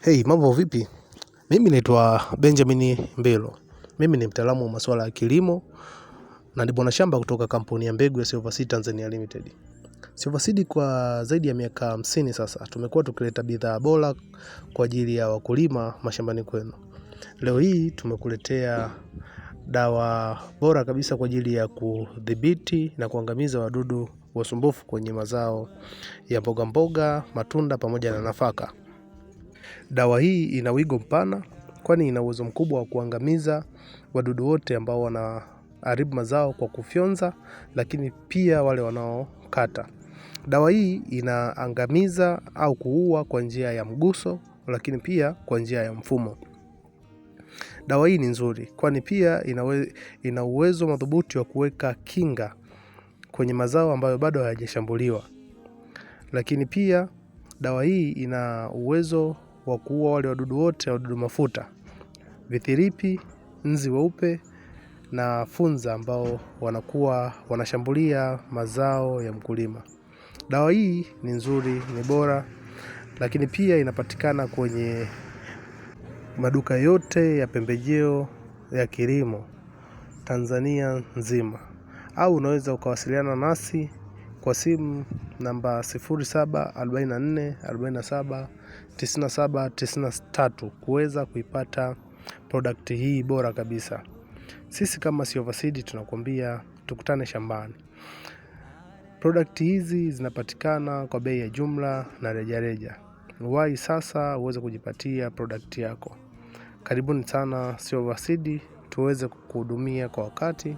Hey, mambo vipi? Mimi naitwa Benjamin Mbelo. Mimi ni mtaalamu wa masuala ya kilimo na ni bwana shamba kutoka kampuni ya mbegu ya Silverseed Tanzania Limited. Silverseed kwa zaidi ya miaka 50 sasa tumekuwa tukileta bidhaa bora kwa ajili ya wakulima mashambani kwenu. Leo hii tumekuletea dawa bora kabisa kwa ajili ya kudhibiti na kuangamiza wadudu wasumbufu kwenye mazao ya mboga mboga, matunda pamoja na nafaka. Dawa hii ina wigo mpana kwani ina uwezo mkubwa wa kuangamiza wadudu wote ambao wanaharibu mazao kwa kufyonza, lakini pia wale wanaokata. Dawa hii inaangamiza au kuua kwa njia ya mguso, lakini pia kwa njia ya mfumo. Dawa hii ni nzuri kwani pia ina uwezo madhubuti wa kuweka kinga kwenye mazao ambayo bado hayajashambuliwa. Lakini pia dawa hii ina uwezo wa kuua wale wadudu wote, wadudu mafuta, vithiripi, nzi weupe na funza ambao wanakuwa wanashambulia mazao ya mkulima. Dawa hii ni nzuri, ni bora, lakini pia inapatikana kwenye maduka yote ya pembejeo ya kilimo Tanzania nzima. Au unaweza ukawasiliana nasi kwa simu namba 0744479793 kuweza kuipata product hii bora kabisa. Sisi kama Silverseed tunakwambia tukutane shambani. Product hizi zinapatikana kwa bei ya jumla na rejareja. Wahi sasa uweze kujipatia product yako. Karibuni sana Silverseed, tuweze kukuhudumia kwa wakati